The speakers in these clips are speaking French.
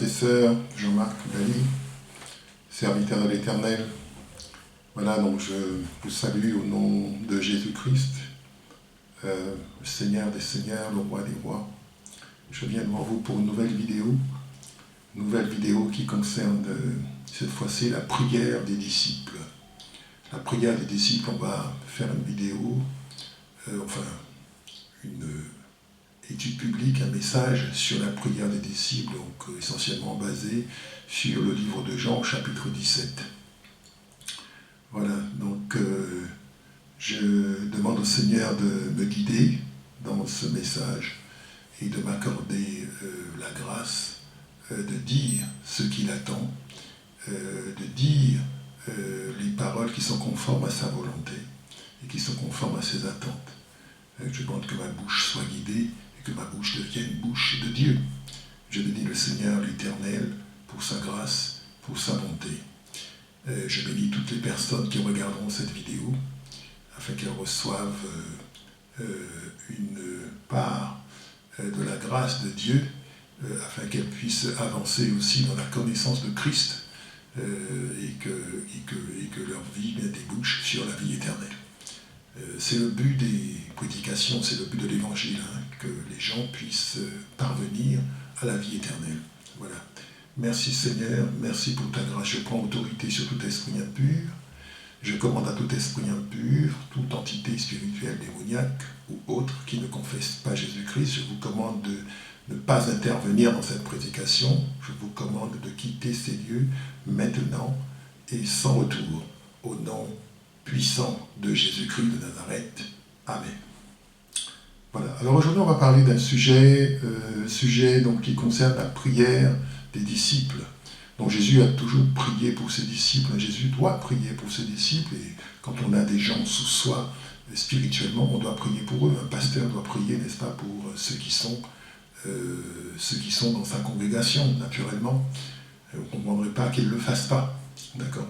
et sœurs, Jean-Marc Bali, serviteur de l'Éternel. Voilà, donc je vous salue au nom de Jésus-Christ, le Seigneur des Seigneurs, le Roi des Rois. Je viens devant vous pour une nouvelle vidéo qui concerne cette fois-ci la prière des disciples. La prière des disciples, on va faire une vidéo, une étude publique, un message sur la prière des disciples, donc essentiellement basé sur le livre de Jean, chapitre 17. Voilà, donc je demande au Seigneur de me guider dans ce message et de m'accorder la grâce de dire ce qu'il attend, de dire les paroles qui sont conformes à sa volonté et qui sont conformes à ses attentes. Je demande que ma bouche soit guidée et que ma bouche devienne bouche de Dieu. Je bénis le Seigneur l'Éternel pour sa grâce, pour sa bonté. Je bénis toutes les personnes qui regarderont cette vidéo afin qu'elles reçoivent une part de la grâce de Dieu, afin qu'elles puissent avancer aussi dans la connaissance de Christ et que leur vie débouche sur la vie éternelle. C'est le but des prédications, c'est le but de l'Évangile, que les gens puissent parvenir à la vie éternelle. Voilà. Merci Seigneur, merci pour ta grâce. Je prends autorité sur tout esprit impur. Je commande à tout esprit impur, toute entité spirituelle démoniaque ou autre qui ne confesse pas Jésus-Christ. Je vous commande de ne pas intervenir dans cette prédication. Je vous commande de quitter ces lieux maintenant et sans retour. Au nom puissant de Jésus-Christ de Nazareth. Amen. Voilà. Alors aujourd'hui, on va parler d'un sujet donc, qui concerne la prière des disciples. Donc Jésus a toujours prié pour ses disciples. Jésus doit prier pour ses disciples. Et quand on a des gens sous soi, spirituellement, on doit prier pour eux. Un pasteur doit prier, n'est-ce pas, pour ceux qui sont dans sa congrégation, naturellement. On ne comprendrait pas qu'il ne le fasse pas. D'accord ?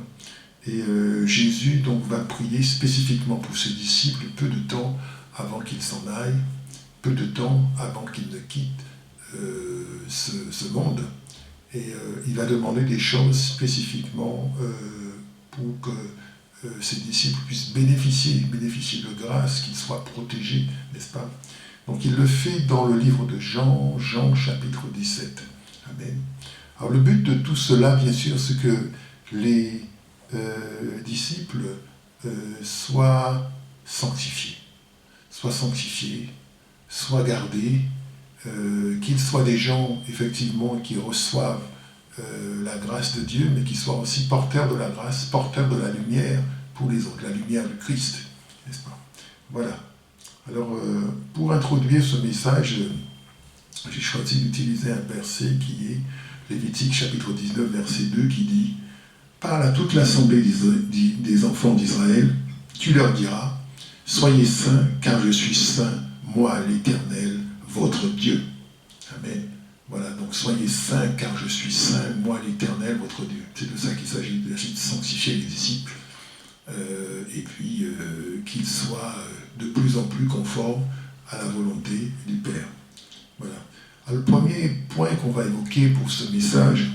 Et Jésus donc va prier spécifiquement pour ses disciples peu de temps avant qu'ils s'en aillent, peu de temps avant qu'ils ne quittent ce monde. Et il va demander des choses spécifiquement pour que ses disciples puissent bénéficier de grâce, qu'ils soient protégés, n'est-ce pas ? Donc il le fait dans le livre de Jean, chapitre 17. Amen. Alors le but de tout cela, bien sûr, c'est que les disciples soient sanctifiés, soient gardés, qu'ils soient des gens, effectivement, qui reçoivent la grâce de Dieu, mais qui soient aussi porteurs de la grâce, porteurs de la lumière pour les autres, la lumière de Christ, n'est-ce pas ? Voilà. Alors, pour introduire ce message, j'ai choisi d'utiliser un verset qui est Lévitique, chapitre 19, verset 2, qui dit « Parle à toute l'assemblée des enfants d'Israël, tu leur diras, soyez saints, car je suis saint, moi l'Éternel, votre Dieu. » Amen. Voilà, donc soyez saints, car je suis saint, moi l'Éternel, votre Dieu. C'est de ça qu'il s'agit, de sanctifier les disciples, et puis qu'ils soient de plus en plus conformes à la volonté du Père. Voilà. Alors, le premier point qu'on va évoquer pour ce message,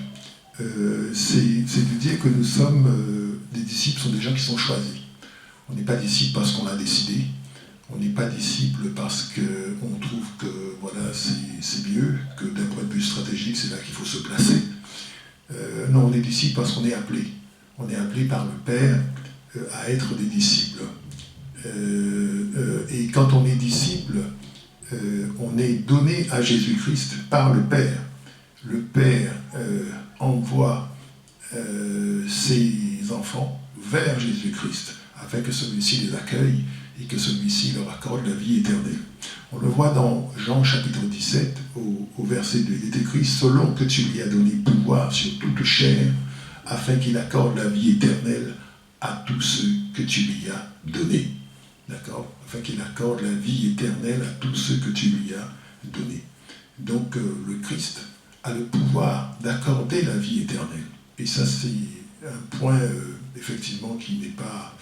c'est de dire que nous sommes, des disciples sont des gens qui sont choisis. On n'est pas disciples parce qu'on a décidé, on n'est pas disciples parce qu'on trouve que voilà, c'est mieux, que d'un point de vue stratégique, c'est là qu'il faut se placer. Non, on est disciples parce qu'on est appelé. On est appelé par le Père à être des disciples. Et quand on est disciple, on est donné à Jésus-Christ par le Père. Le Père envoie ses enfants vers Jésus-Christ afin que celui-ci les accueille et que celui-ci leur accorde la vie éternelle. On le voit dans Jean chapitre 17 au verset 2. Il est écrit « Selon que tu lui as donné pouvoir sur toute chair, afin qu'il accorde la vie éternelle à tous ceux que tu lui as donnés. » D'accord ? Afin qu'il accorde la vie éternelle à tous ceux que tu lui as donnés. Donc le Christ a le pouvoir d'accorder la vie éternelle. Et ça, c'est un point, effectivement, qui n'est pas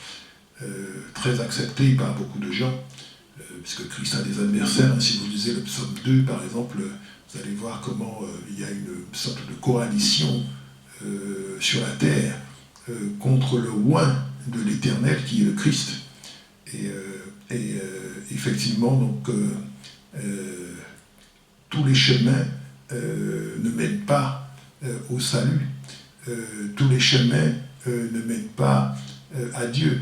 très accepté par beaucoup de gens, puisque Christ a des adversaires. Si vous lisez le psaume 2, par exemple, vous allez voir comment il y a une sorte de coalition sur la terre contre le oint de l'Éternel qui est le Christ. Et effectivement, donc, tous les chemins ne mènent pas au salut. Tous les chemins ne mènent pas à Dieu.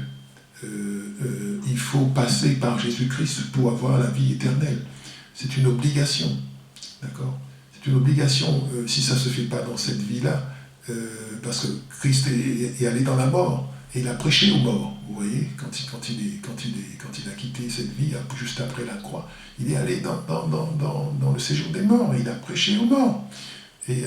Il faut passer par Jésus-Christ pour avoir la vie éternelle. C'est une obligation. D'accord ? C'est une obligation si ça ne se fait pas dans cette vie-là, parce que Christ est allé dans la mort et il a prêché aux morts. Vous voyez, quand il a quitté cette vie, juste après la croix, il est allé dans le séjour des morts et il a prêché aux morts. Et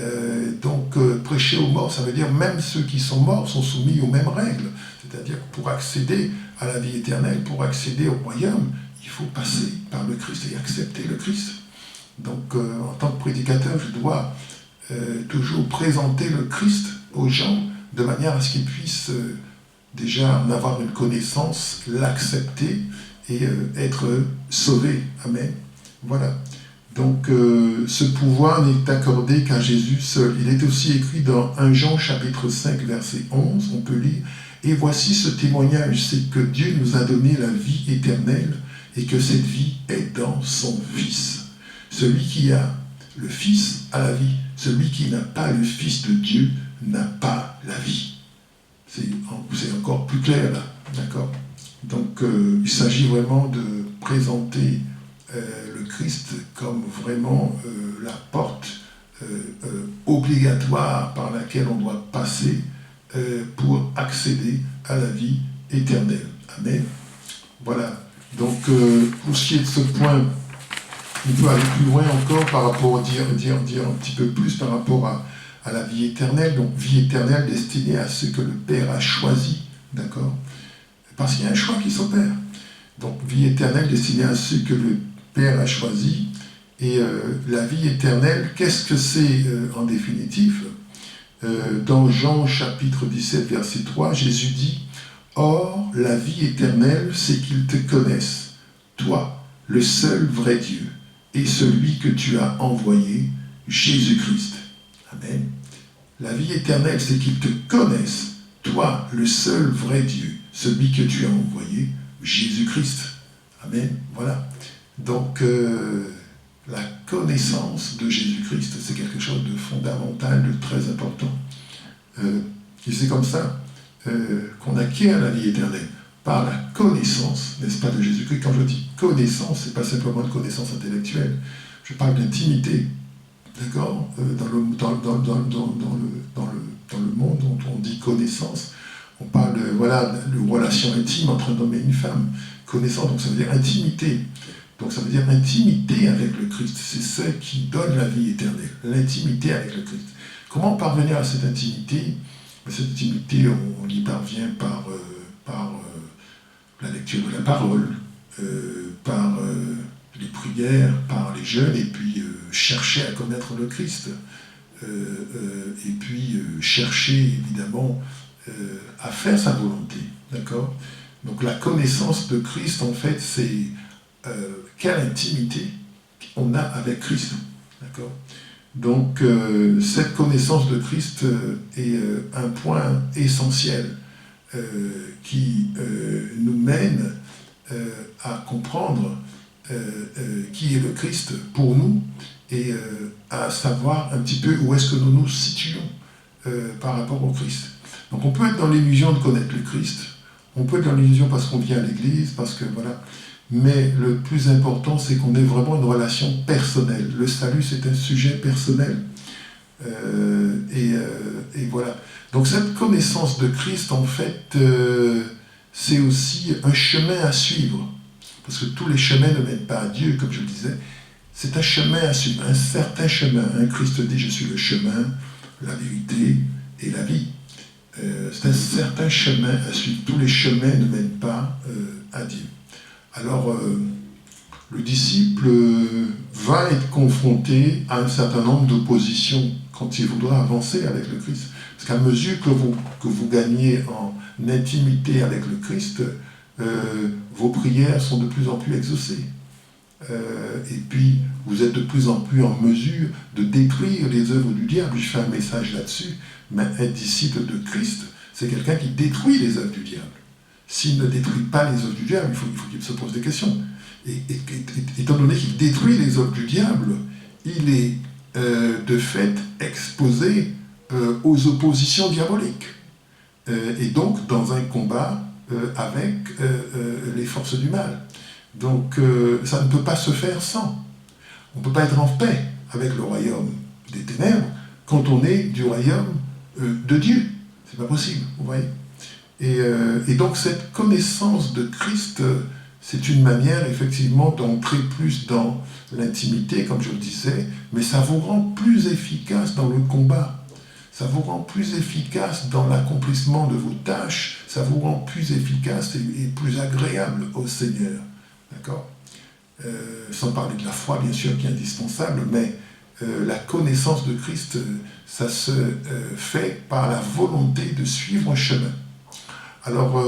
donc, prêcher aux morts, ça veut dire même ceux qui sont morts sont soumis aux mêmes règles. C'est-à-dire que pour accéder à la vie éternelle, pour accéder au royaume, il faut passer par le Christ et accepter le Christ. Donc, en tant que prédicateur, je dois toujours présenter le Christ aux gens de manière à ce qu'ils puissent déjà en avoir une connaissance, l'accepter et être sauvés. Amen. Voilà. Donc, ce pouvoir n'est accordé qu'à Jésus seul. Il est aussi écrit dans 1 Jean chapitre 5, verset 11, on peut lire « Et voici ce témoignage, c'est que Dieu nous a donné la vie éternelle et que cette vie est dans son Fils. Celui qui a le Fils a la vie. Celui qui n'a pas le Fils de Dieu n'a pas la vie. » C'est encore plus clair là, d'accord ? Donc, il s'agit vraiment de présenter le Christ comme vraiment la porte obligatoire par laquelle on doit passer pour accéder à la vie éternelle. Amen. Voilà. Donc, pour ce qui est de ce point, on peut aller plus loin encore par rapport, dire un petit peu plus par rapport à la vie éternelle. Donc, vie éternelle destinée à ce que le Père a choisi, d'accord ? Parce qu'il y a un choix qui s'opère. Donc, vie éternelle destinée à ce que le Père a choisi. Et la vie éternelle, qu'est-ce que c'est en définitive ? Dans Jean chapitre 17, verset 3, Jésus dit « Or, la vie éternelle, c'est qu'ils te connaissent, toi, le seul vrai Dieu, et celui que tu as envoyé, Jésus-Christ. » Amen. La vie éternelle, c'est qu'ils te connaissent, toi, le seul vrai Dieu, celui que tu as envoyé, Jésus-Christ. Amen. Voilà. Donc, la connaissance de Jésus-Christ, c'est quelque chose de fondamental, de très important. Et c'est comme ça qu'on acquiert la vie éternelle, par la connaissance, n'est-ce pas, de Jésus-Christ. Quand je dis connaissance, ce n'est pas simplement une connaissance intellectuelle, je parle d'intimité, d'accord, dans le monde dont on dit connaissance, on parle de relation intime entre un homme et une femme. Connaissance, donc ça veut dire intimité. Donc ça veut dire intimité avec le Christ. C'est ce qui donne la vie éternelle, l'intimité avec le Christ. Comment parvenir à cette intimité ? Cette intimité, on y parvient par la lecture de la parole, par les prières, par les jeûnes, et puis chercher à connaître le Christ. Et puis chercher, évidemment, à faire sa volonté. D'accord ? Donc la connaissance de Christ, en fait, c'est quelle intimité on a avec Christ. D'accord ? Donc cette connaissance de Christ est un point essentiel qui nous mène à comprendre qui est le Christ pour nous et à savoir un petit peu où est-ce que nous nous situons par rapport au Christ. Donc on peut être dans l'illusion de connaître le Christ, on peut être dans l'illusion parce qu'on vient à l'église, parce que voilà. Mais le plus important, c'est qu'on ait vraiment une relation personnelle. Le salut, c'est un sujet personnel. Et voilà. Donc cette connaissance de Christ, en fait, c'est aussi un chemin à suivre. Parce que tous les chemins ne mènent pas à Dieu, comme je le disais. C'est un chemin à suivre, un certain chemin. Christ dit, je suis le chemin, la vérité et la vie. C'est un certain chemin à suivre. Tous les chemins ne mènent pas à Dieu. Alors, le disciple va être confronté à un certain nombre d'oppositions quand il voudra avancer avec le Christ. Parce qu'à mesure que vous gagnez en intimité avec le Christ, vos prières sont de plus en plus exaucées. Et puis, vous êtes de plus en plus en mesure de détruire les œuvres du diable. Je fais un message là-dessus, mais un disciple de Christ, c'est quelqu'un qui détruit les œuvres du diable. S'il ne détruit pas les œuvres du diable, il faut qu'il se pose des questions. Et étant donné qu'il détruit les œuvres du diable, il est de fait exposé aux oppositions diaboliques. Et donc dans un combat avec les forces du mal. Donc ça ne peut pas se faire sans. On ne peut pas être en paix avec le royaume des ténèbres quand on est du royaume de Dieu. C'est pas possible, vous voyez. Et donc cette connaissance de Christ, c'est une manière effectivement d'entrer plus dans l'intimité, comme je le disais, mais ça vous rend plus efficace dans le combat. Ça vous rend plus efficace dans l'accomplissement de vos tâches, ça vous rend plus efficace et plus agréable au Seigneur. D'accord ? Sans parler de la foi, bien sûr, qui est indispensable, mais la connaissance de Christ, ça se fait par la volonté de suivre un chemin. Alors,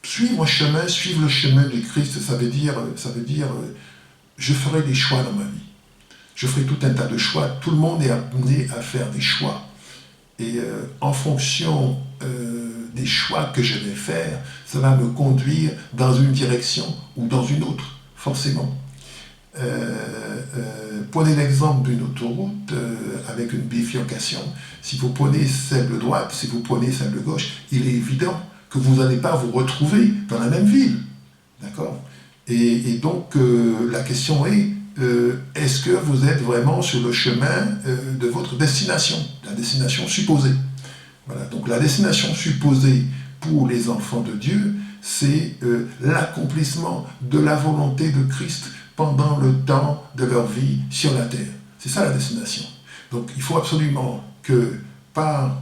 suivre le chemin de Christ, ça veut dire je ferai des choix dans ma vie. Je ferai tout un tas de choix. Tout le monde est amené à faire des choix. Et en fonction des choix que je vais faire, ça va me conduire dans une direction ou dans une autre, forcément. Prenez l'exemple d'une autoroute avec une bifurcation. Si vous prenez celle de droite, si vous prenez celle de gauche, il est évident que vous n'allez pas vous retrouver dans la même ville. D'accord ? Et donc, la question est, est-ce que vous êtes vraiment sur le chemin de votre destination, la destination supposée? Voilà, donc la destination supposée pour les enfants de Dieu, c'est l'accomplissement de la volonté de Christ pendant le temps de leur vie sur la terre. C'est ça la destination. Donc il faut absolument que par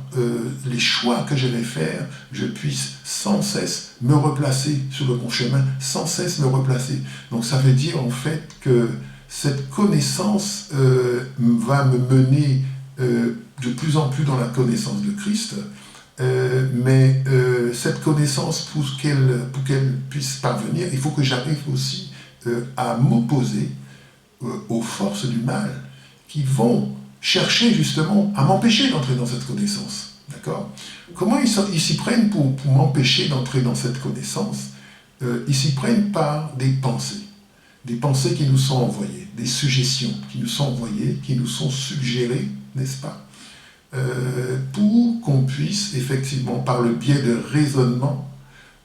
les choix que je vais faire, je puisse sans cesse me replacer sur le bon chemin, sans cesse me replacer. Donc ça veut dire en fait que cette connaissance va me mener de plus en plus dans la connaissance de Christ, mais cette connaissance, pour qu'elle puisse parvenir, il faut que j'arrive aussi à m'opposer aux forces du mal qui vont chercher justement à m'empêcher d'entrer dans cette connaissance. D'accord ? Comment ils s'y prennent pour m'empêcher d'entrer dans cette connaissance ? Ils s'y prennent par des pensées qui nous sont envoyées, des suggestions qui nous sont envoyées, qui nous sont suggérées, n'est-ce pas ? Pour qu'on puisse effectivement, par le biais de raisonnement,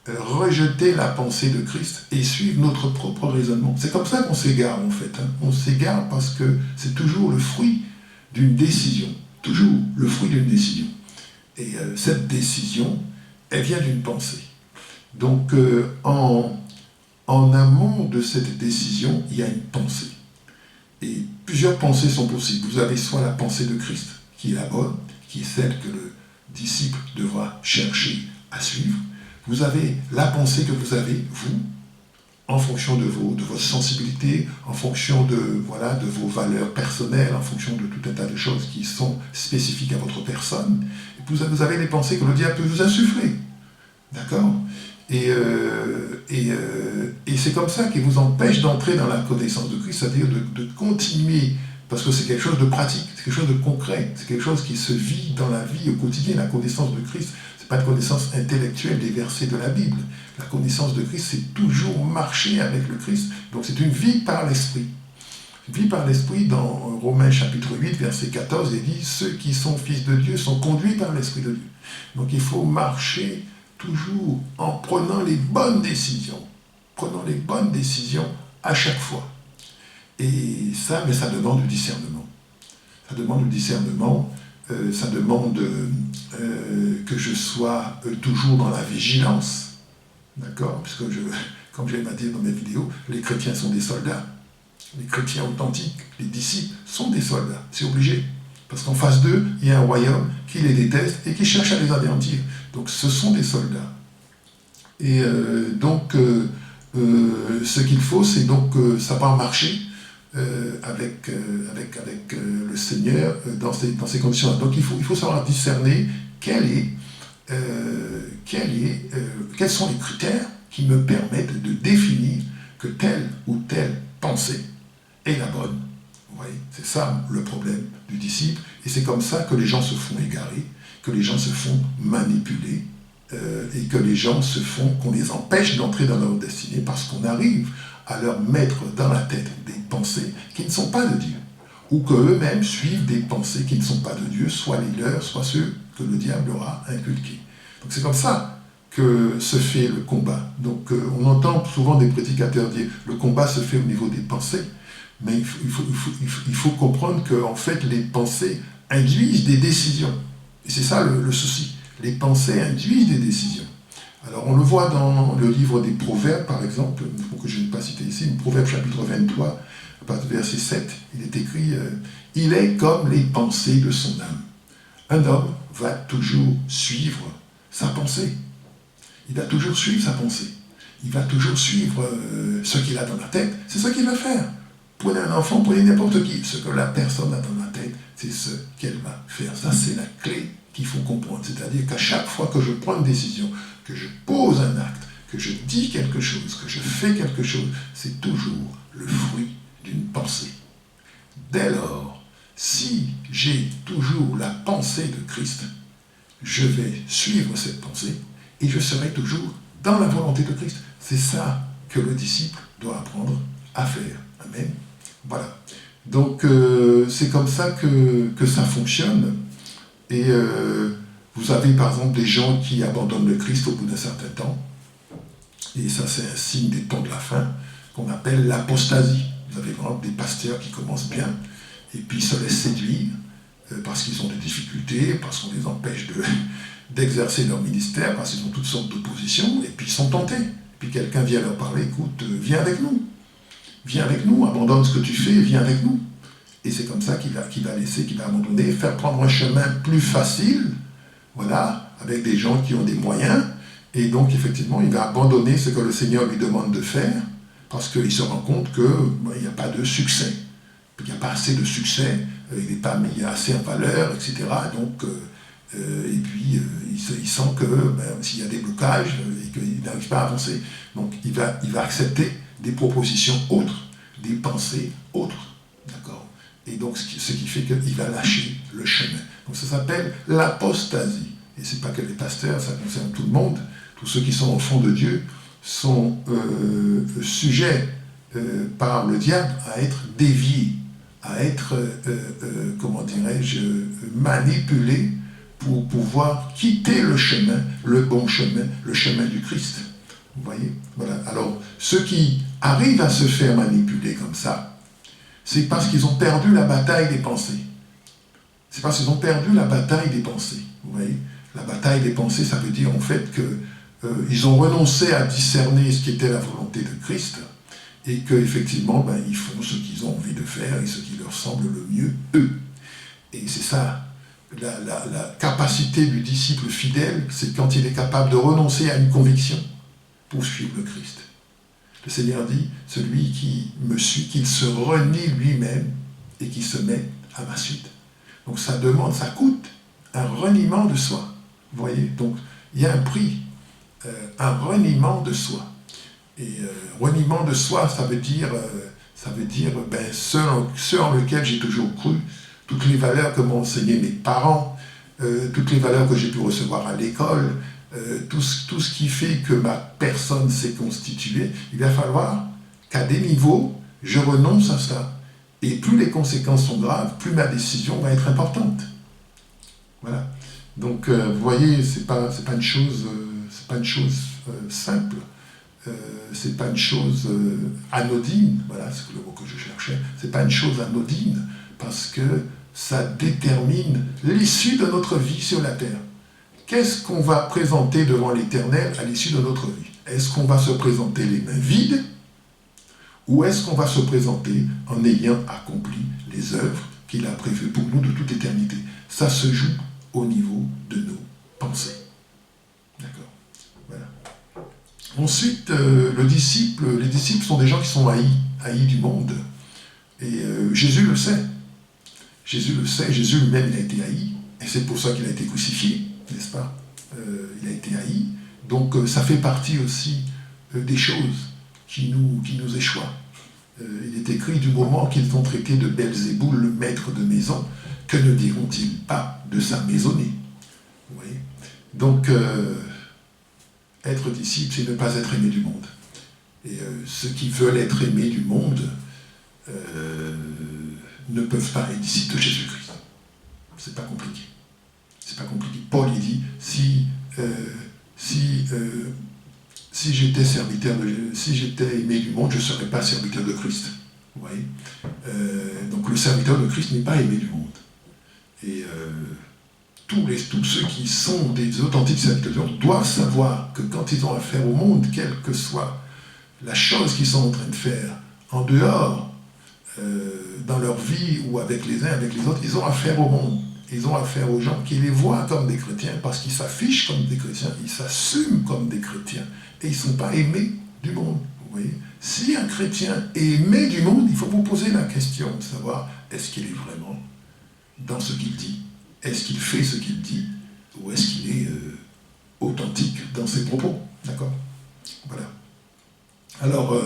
rejeter la pensée de Christ et suivre notre propre raisonnement. C'est comme ça qu'on s'égare en fait. On s'égare parce que c'est toujours le fruit d'une décision. Toujours le fruit d'une décision. Et cette décision, elle vient d'une pensée. Donc en amont de cette décision, il y a une pensée. Et plusieurs pensées sont possibles. Vous avez soit la pensée de Christ, qui est la bonne, qui est celle que le disciple devra chercher à suivre. Vous avez la pensée que vous avez, vous, en fonction de votre sensibilité, en fonction de vos valeurs personnelles, en fonction de tout un tas de choses qui sont spécifiques à votre personne. Et vous avez les pensées que le diable peut vous insuffler. D'accord ? Et c'est comme ça qu'il vous empêche d'entrer dans la connaissance de Christ, c'est-à-dire de continuer, parce que c'est quelque chose de pratique, c'est quelque chose de concret, c'est quelque chose qui se vit dans la vie au quotidien. La connaissance de Christ, c'est pas une connaissance intellectuelle des versets de la Bible. La connaissance de Christ, c'est toujours marcher avec le Christ. Donc c'est une vie par l'Esprit. Une vie par l'Esprit, dans Romains chapitre 8, verset 14, il dit « Ceux qui sont fils de Dieu sont conduits par l'Esprit de Dieu ». Donc il faut marcher toujours en prenant les bonnes décisions. Prenons les bonnes décisions à chaque fois. Et ça, mais ça demande du discernement. Ça demande du discernement, ça demande que je sois toujours dans la vigilance. D'accord ? Puisque, comme j'aime à dire dans mes vidéos, les chrétiens sont des soldats. Les chrétiens authentiques, les disciples, sont des soldats. C'est obligé. Parce qu'en face d'eux, il y a un royaume qui les déteste et qui cherche à les anéantir. Donc ce sont des soldats. Et donc, ce qu'il faut, c'est donc savoir marcher avec le Seigneur dans ces conditions-là. Donc il faut savoir discerner quels sont les critères qui me permettent de définir que telle ou telle pensée est la bonne. Vous voyez, c'est ça le problème du disciple. Et c'est comme ça que les gens se font égarer, que les gens se font manipuler, et que les gens qu'on les empêche d'entrer dans leur destinée parce qu'on arrive à leur mettre dans la tête des pensées qui ne sont pas de Dieu, ou qu'eux-mêmes suivent des pensées qui ne sont pas de Dieu, soit les leurs, soit ceux que le diable leur a inculqués. Donc c'est comme ça que se fait le combat. Donc on entend souvent des prédicateurs dire le combat se fait au niveau des pensées, mais il faut comprendre qu'en fait les pensées induisent des décisions. Et c'est ça le souci. Les pensées induisent des décisions. Alors on le voit dans le livre des Proverbes, par exemple, que je n'ai pas cité ici, Proverbes chapitre 23, verset 7, il est écrit « Il est comme les pensées de son âme. » Un homme va toujours suivre sa pensée. Il va toujours suivre sa pensée. Il va toujours suivre ce qu'il a dans la tête. C'est ce qu'il va faire. Prenez un enfant, prenez n'importe qui. Ce que la personne a dans la tête, c'est ce qu'elle va faire. Ça, c'est la clé qu'il faut comprendre. C'est-à-dire qu'à chaque fois que je prends une décision, que je pose un acte, que je dis quelque chose, que je fais quelque chose, c'est toujours le fruit d'une pensée. Dès lors, si j'ai toujours la pensée de Christ, je vais suivre cette pensée et je serai toujours dans la volonté de Christ. C'est ça que le disciple doit apprendre à faire. Amen. Voilà. Donc, c'est comme ça que ça fonctionne. Et vous avez par exemple des gens qui abandonnent le Christ au bout d'un certain temps. Et ça, c'est un signe des temps de la fin qu'on appelle l'apostasie. Vous avez vraiment des pasteurs qui commencent bien et puis se laissent séduire parce qu'ils ont des difficultés, parce qu'on les empêche d'exercer leur ministère, parce qu'ils ont toutes sortes d'oppositions, et puis ils sont tentés. Puis quelqu'un vient leur parler, écoute, viens avec nous, abandonne ce que tu fais, viens avec nous. Et c'est comme ça qu'il va abandonner, faire prendre un chemin plus facile, voilà, avec des gens qui ont des moyens, et donc effectivement, il va abandonner ce que le Seigneur lui demande de faire, parce qu'il se rend compte qu'il n'y a pas de succès, il n'y a pas assez de succès, il n'est pas mis assez en valeur, etc. Donc, et puis, il sent que s'il y a des blocages et qu'il n'arrive pas à avancer, donc il va accepter des propositions autres, des pensées autres, d'accord. Et donc, ce qui fait qu'il va lâcher le chemin. Donc, ça s'appelle l'apostasie. Et ce n'est pas que les pasteurs, ça concerne tout le monde. Tous ceux qui sont au fond de Dieu sont sujets par le diable à être déviés, à être, comment dirais-je, manipulés pour pouvoir quitter le chemin, le bon chemin, le chemin du Christ. Vous voyez? Voilà. Alors, ceux qui arrivent à se faire manipuler comme ça, c'est parce qu'ils ont perdu la bataille des pensées. C'est parce qu'ils ont perdu la bataille des pensées. Vous voyez? La bataille des pensées, ça veut dire en fait qu'ils ont renoncé à discerner ce qui était la volonté de Christ et qu'effectivement, ils font ce qu'ils ont envie de faire et ce qui leur semble le mieux, eux. Et c'est ça, la capacité du disciple fidèle, c'est quand il est capable de renoncer à une conviction pour suivre le Christ. Le Seigneur dit, celui qui me suit, qu'il se renie lui-même et qui se met à ma suite. Donc ça coûte un reniement de soi. Vous voyez? Donc il y a un prix, un reniement de soi. Et reniement de soi, ça veut dire ce en lequel j'ai toujours cru, toutes les valeurs que m'ont enseigné mes parents, toutes les valeurs que j'ai pu recevoir à l'école, tout ce qui fait que ma personne s'est constituée, il va falloir qu'à des niveaux, je renonce à ça. Et plus les conséquences sont graves, plus ma décision va être importante. Voilà. Donc, vous voyez, c'est pas une chose simple. C'est pas une chose anodine. Voilà, c'est le mot que je cherchais. C'est pas une chose anodine parce que ça détermine l'issue de notre vie sur la terre. Qu'est-ce qu'on va présenter devant l'Éternel à l'issue de notre vie? Est-ce qu'on va se présenter les mains vides ou est-ce qu'on va se présenter en ayant accompli les œuvres qu'il a prévues pour nous de toute éternité? Ça se joue au niveau de nos pensées. D'accord? Voilà. Ensuite, les disciples sont des gens qui sont haïs du monde. Et Jésus le sait. Jésus le sait, Jésus lui-même il a été haï. Et c'est pour ça qu'il a été crucifié, n'est-ce pas? Il a été haï. Donc ça fait partie aussi des choses qui nous échouent. Il est écrit du moment qu'ils ont traité de Belzéboul, le maître de maison, que ne diront-ils pas de sa maisonnée? Vous voyez? Donc, être disciple, c'est ne pas être aimé du monde. Et ceux qui veulent être aimés du monde ne peuvent pas être disciples de Jésus-Christ. C'est pas compliqué. C'est pas compliqué. Paul, il dit, si j'étais si j'étais aimé du monde, je ne serais pas serviteur de Christ. Vous voyez? Donc le serviteur de Christ n'est pas aimé du monde. Et tous ceux qui sont des authentiques serviteurs doivent savoir que quand ils ont affaire au monde, quelle que soit la chose qu'ils sont en train de faire, en dehors, dans leur vie ou avec les uns, avec les autres, ils ont affaire au monde. Ils ont affaire aux gens qui les voient comme des chrétiens parce qu'ils s'affichent comme des chrétiens, ils s'assument comme des chrétiens et ils ne sont pas aimés du monde. Vous voyez? Si un chrétien est aimé du monde, il faut vous poser la question de savoir est-ce qu'il est vraiment dans ce qu'il dit? Est-ce qu'il fait ce qu'il dit? Ou est-ce qu'il est authentique dans ses propos? D'accord? Voilà. Alors,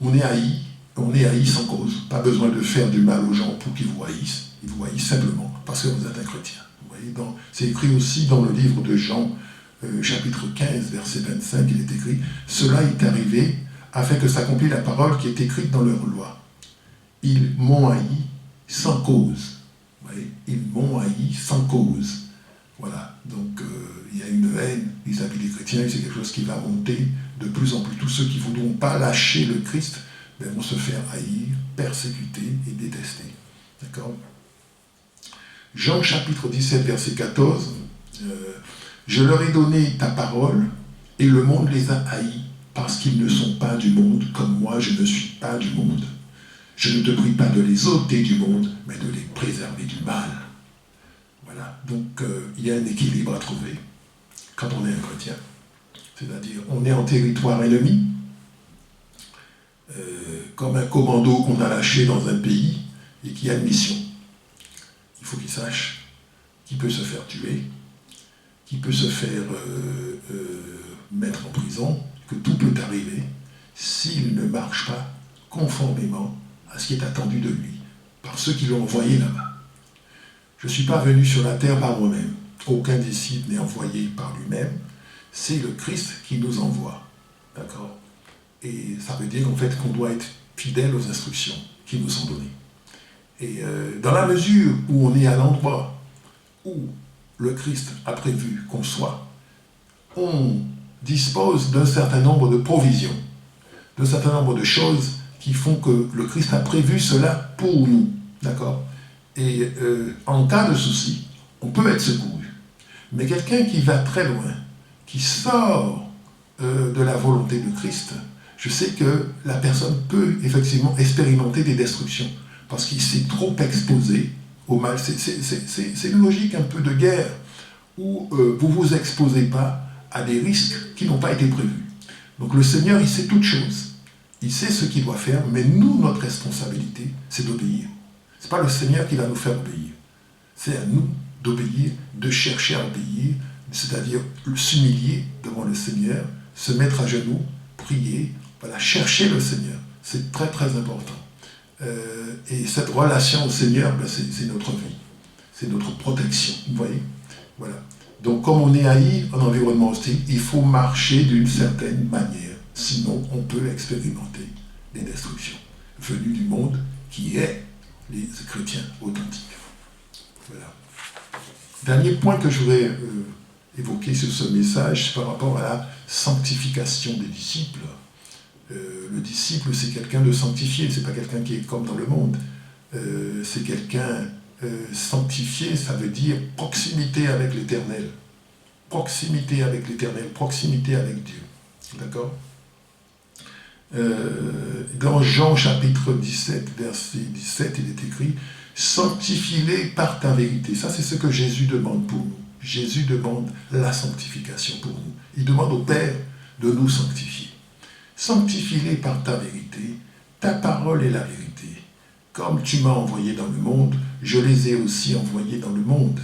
on est haï sans cause. Pas besoin de faire du mal aux gens pour qu'ils vous haïssent. Ils vous haïssent simplement parce que vous êtes un chrétien. Vous voyez, c'est écrit aussi dans le livre de Jean, chapitre 15, verset 25, il est écrit « Cela est arrivé afin que s'accomplisse la parole qui est écrite dans leur loi. Ils m'ont haï sans cause. » Vous voyez, ils m'ont haï sans cause. Voilà, donc il y a une haine vis-à-vis des chrétiens, et c'est quelque chose qui va monter de plus en plus. Tous ceux qui ne voudront pas lâcher le Christ vont se faire haïr, persécuter et détester. D'accord? Jean chapitre 17, verset 14, je leur ai donné ta parole, et le monde les a haïs, parce qu'ils ne sont pas du monde, comme moi je ne suis pas du monde. Je ne te prie pas de les ôter du monde, mais de les préserver du mal. Voilà, donc il y a un équilibre à trouver quand on est un chrétien. C'est-à-dire, on est en territoire ennemi, comme un commando qu'on a lâché dans un pays et qui a une mission. Il faut qu'il sache qu'il peut se faire tuer, qu'il peut se faire mettre en prison, que tout peut arriver s'il ne marche pas conformément à ce qui est attendu de lui, par ceux qui l'ont envoyé là-bas. Je ne suis pas venu sur la terre par moi-même. Aucun disciple n'est envoyé par lui-même. C'est le Christ qui nous envoie. D'accord? Et ça veut dire en fait qu'on doit être fidèle aux instructions qui nous sont données. Et dans la mesure où on est à l'endroit où le Christ a prévu qu'on soit, on dispose d'un certain nombre de provisions, d'un certain nombre de choses qui font que le Christ a prévu cela pour nous. D'accord? Et en cas de souci, on peut être secouru. Mais quelqu'un qui va très loin, qui sort de la volonté de Christ, je sais que la personne peut effectivement expérimenter des destructions, parce qu'il s'est trop exposé au mal. C'est une logique un peu de guerre, où vous ne vous exposez pas à des risques qui n'ont pas été prévus. Donc le Seigneur, il sait toutes choses. Il sait ce qu'il doit faire, mais nous, notre responsabilité, c'est d'obéir. Ce n'est pas le Seigneur qui va nous faire obéir. C'est à nous d'obéir, de chercher à obéir, c'est-à-dire s'humilier devant le Seigneur, se mettre à genoux, prier, voilà, chercher le Seigneur. C'est très très important. Et cette relation au Seigneur, ben, c'est notre vie, c'est notre protection. Vous voyez? Voilà. Donc comme on est haï en environnement hostile, il faut marcher d'une certaine manière. Sinon, on peut expérimenter des destructions venues du monde qui est les chrétiens authentiques. Voilà. Dernier point que je voudrais évoquer sur ce message, c'est par rapport à la sanctification des disciples. Le disciple, c'est quelqu'un de sanctifié, c'est pas quelqu'un qui est comme dans le monde. C'est quelqu'un sanctifié, ça veut dire proximité avec l'Éternel. Proximité avec l'Éternel, proximité avec Dieu. D'accord? Dans Jean chapitre 17, verset 17, il est écrit « Sanctifie-les par ta vérité ». Ça, c'est ce que Jésus demande pour nous. Jésus demande la sanctification pour nous. Il demande au Père de nous sanctifier. Sanctifie-les par ta vérité. Ta parole est la vérité. Comme tu m'as envoyé dans le monde, je les ai aussi envoyés dans le monde.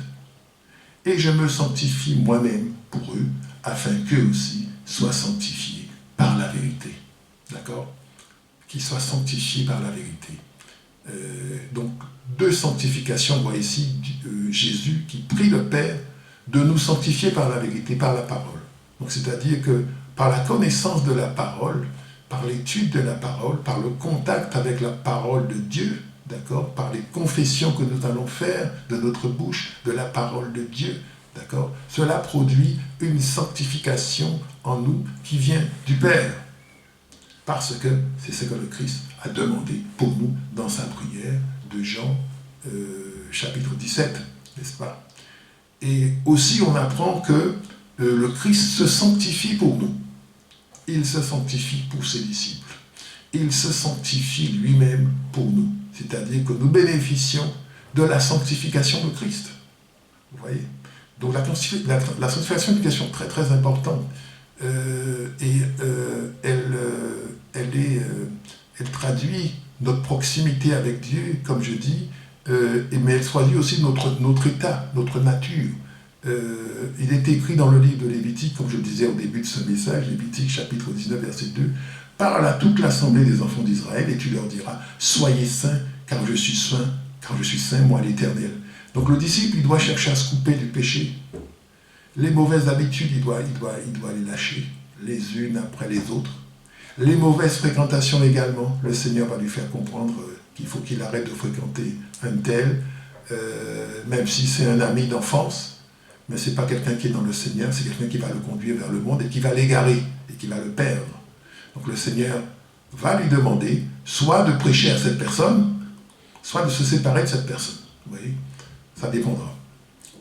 Et je me sanctifie moi-même pour eux, afin qu'eux aussi soient sanctifiés par la vérité. D'accord? qu'ils soient sanctifiés par la vérité. Donc, deux sanctifications, on voit ici Jésus qui prie le Père de nous sanctifier par la vérité, par la parole. Donc, c'est-à-dire que par la connaissance de la parole, par l'étude de la parole, par le contact avec la parole de Dieu, d'accord, par les confessions que nous allons faire de notre bouche, de la parole de Dieu, d'accord, cela produit une sanctification en nous qui vient du Père. Parce que c'est ce que le Christ a demandé pour nous dans sa prière de Jean chapitre 17, n'est-ce pas? Et aussi on apprend que le Christ se sanctifie pour nous. Il se sanctifie pour ses disciples. Il se sanctifie lui-même pour nous. C'est-à-dire que nous bénéficions de la sanctification de Christ. Vous voyez? Donc la sanctification est une question très très importante. Elle traduit notre proximité avec Dieu, comme je dis, mais elle traduit aussi notre état, notre nature. Il est écrit dans le livre de Lévitique, comme je le disais au début de ce message, Lévitique chapitre 19, verset 2, « Parle à toute l'assemblée des enfants d'Israël et tu leur diras, soyez saints, car je suis saint, moi l'Éternel. » Donc le disciple, il doit chercher à se couper du péché. Les mauvaises habitudes, il doit les lâcher, les unes après les autres. Les mauvaises fréquentations également, le Seigneur va lui faire comprendre qu'il faut qu'il arrête de fréquenter un tel, même si c'est un ami d'enfance, mais ce n'est pas quelqu'un qui est dans le Seigneur, c'est quelqu'un qui va le conduire vers le monde et qui va l'égarer et qui va le perdre. Donc le Seigneur va lui demander soit de prêcher à cette personne, soit de se séparer de cette personne. Vous voyez, ça dépendra.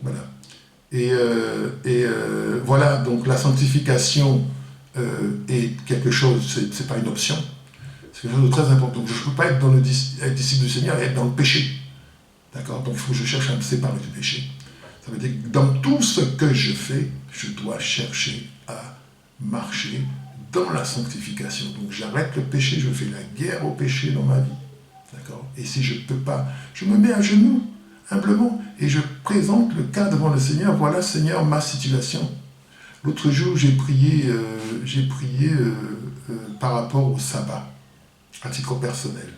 Voilà. Et voilà, donc la sanctification est quelque chose, c'est pas une option, c'est quelque chose de très important. Donc, je ne peux pas être disciple du Seigneur et être dans le péché. D'accord? Donc il faut que je cherche à me séparer du péché. Ça veut dire que dans tout ce que je fais, je dois chercher à marcher dans la sanctification. Donc j'arrête le péché, je fais la guerre au péché dans ma vie. D'accord? Et si je ne peux pas, je me mets à genoux, humblement, et je présente le cas devant le Seigneur. Voilà, Seigneur, ma situation. L'autre jour, j'ai prié par rapport au sabbat, à titre personnel.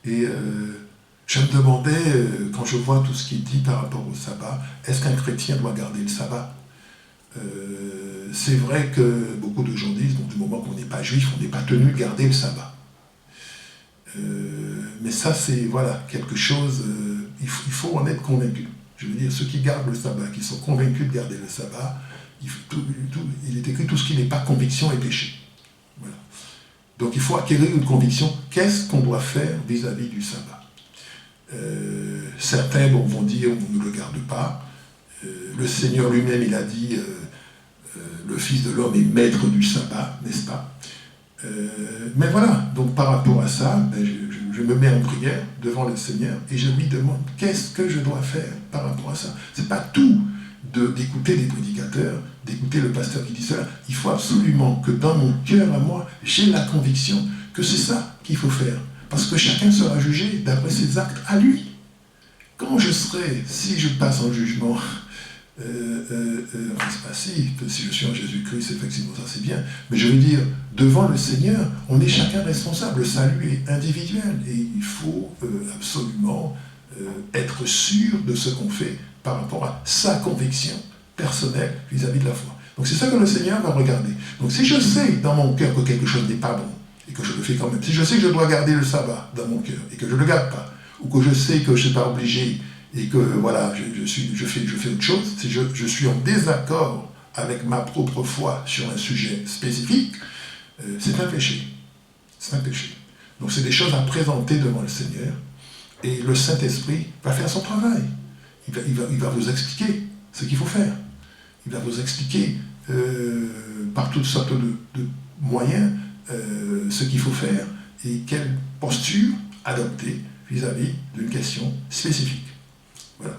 Et je me demandais, quand je vois tout ce qui est dit par rapport au sabbat, est-ce qu'un chrétien doit garder le sabbat? C'est vrai que beaucoup de gens disent, donc, du moment qu'on n'est pas juif, on n'est pas tenu de garder le sabbat. Mais ça, c'est voilà, quelque chose, il faut en être convaincu. Je veux dire, ceux qui gardent le sabbat, qui sont convaincus de garder le sabbat, il est écrit tout ce qui n'est pas conviction est péché. Voilà. Donc il faut acquérir une conviction. Qu'est-ce qu'on doit faire vis-à-vis du sabbat? Certains vont dire on ne le garde pas. Le Seigneur lui-même, il a dit le Fils de l'homme est maître du sabbat, n'est-ce pas? Mais voilà, donc par rapport à ça, je me mets en prière devant le Seigneur et je lui demande qu'est-ce que je dois faire par rapport à ça. C'est pas tout d'écouter des prédicateurs, d'écouter le pasteur qui dit cela. Il faut absolument que dans mon cœur à moi, j'ai la conviction que c'est ça qu'il faut faire. Parce que chacun sera jugé d'après ses actes à lui. Quand je serai, si je passe en jugement, c'est pas si je suis en Jésus-Christ, effectivement, ça c'est bien, mais je veux dire, devant le Seigneur, on est chacun responsable, le salut est individuel, et il faut absolument être sûr de ce qu'on fait par rapport à sa conviction personnelle vis-à-vis de la foi. Donc c'est ça que le Seigneur va regarder. Donc si je sais dans mon cœur que quelque chose n'est pas bon, et que je le fais quand même, si je sais que je dois garder le sabbat dans mon cœur, et que je ne le garde pas, ou que je sais que je ne suis pas obligé, et que voilà, je fais autre chose, si je suis en désaccord avec ma propre foi sur un sujet spécifique, c'est un péché. C'est un péché. Donc c'est des choses à présenter devant le Seigneur, et le Saint-Esprit va faire son travail. Il va vous expliquer ce qu'il faut faire. Il va vous expliquer par toutes sortes de moyens ce qu'il faut faire et quelle posture adopter vis-à-vis d'une question spécifique. Voilà.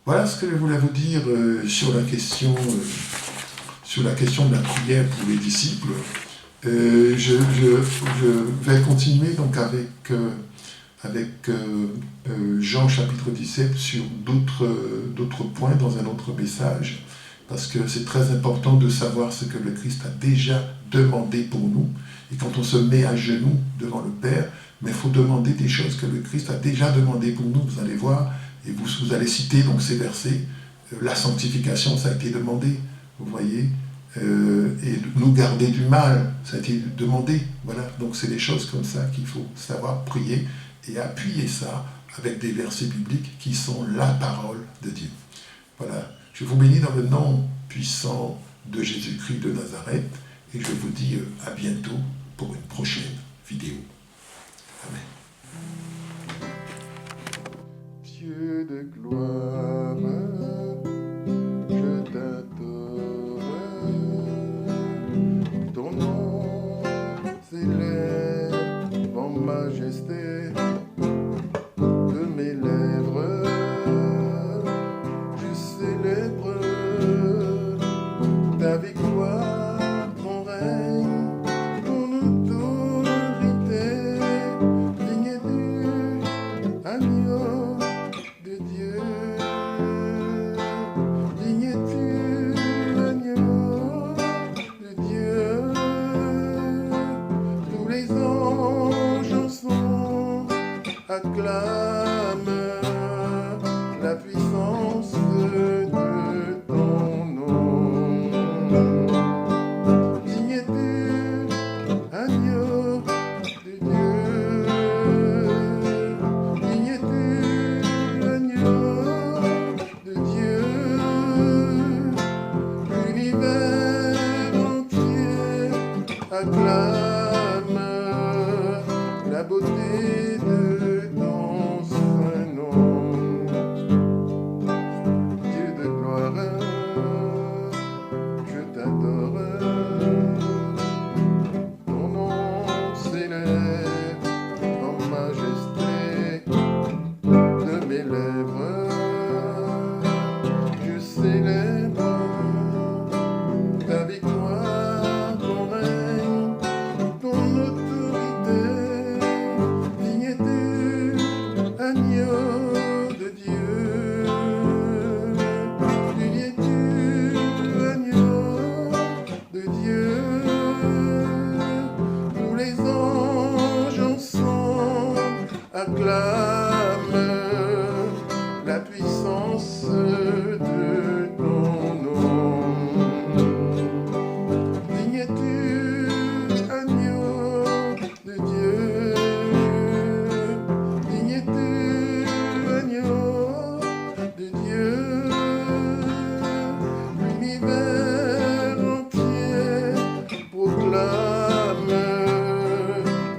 Voilà ce que je voulais vous dire sur la question de la prière pour les disciples. Je vais continuer donc avec Jean chapitre 17 sur d'autres points dans un autre message, parce que c'est très important de savoir ce que le Christ a déjà demandé pour nous. Et quand on se met à genoux devant le Père, mais il faut demander des choses que le Christ a déjà demandées pour nous. Vous allez voir, et vous allez citer donc ces versets. La sanctification, ça a été demandé, vous voyez. Et nous garder du mal, ça a été demandé. Voilà, donc c'est des choses comme ça qu'il faut savoir prier et appuyer ça avec des versets bibliques qui sont la parole de Dieu. Voilà, je vous bénis dans le nom puissant de Jésus-Christ de Nazareth et je vous dis à bientôt pour une prochaine vidéo. Amen. Dieu de gloire, je t'adore, ton nom s'élève en majesté de mes lèvres, je célèbre ta victoire, ton règne, ton autorité, digne et du agneau de Dieu, digne et du agneau de Dieu. Tous les anges en sont acclament la puissance de ton nom. Digne et du agneau de Dieu, digne et du agneau de Dieu. L'univers entier acclame la beauté de ton saint nom. Dieu de gloire, je t'adore, ton nom s'élève en majesté de mes lèvres, je célèbre ta victoire, ton règne, ton autorité, digne et du agneau de Dieu, digne et du agneau de Dieu. Tous les anges ensemble acclament la puissance de ton nom. Digne et du agneau de Dieu, digne et du agneau de Dieu. L'univers entier proclame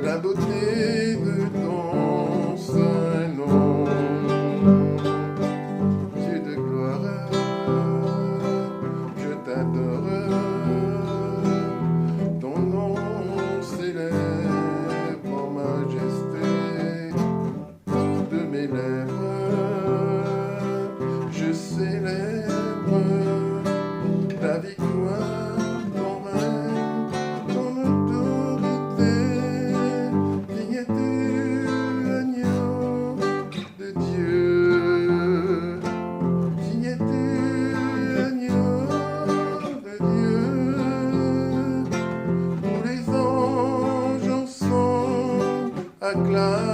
la beauté de ton saint nom. Dieu de gloire, je t'adore, ton nom s'élève en majesté de mes lèvres, je célèbre ta victoire, ton règne, ton autorité, digne et du agneau de Dieu, digne et du agneau de Dieu. Tous les anges ensemble acclament